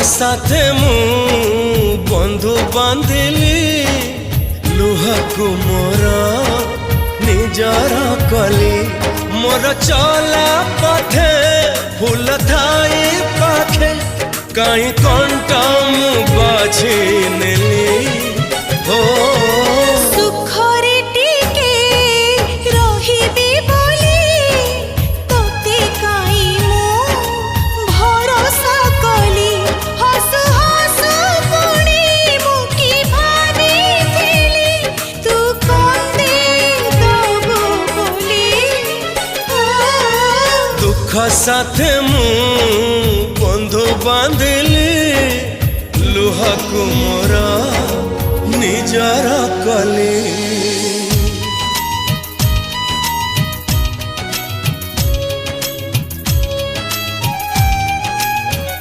साथे मु बंधु बांधिली लुहकु मोर निजर कली मोर चला पथे फूल थाई पाखे कहीं कंटा मु बाझी नेली हो दुख साथे मु बंधु बांधिली लुहकु मोर निजर कली।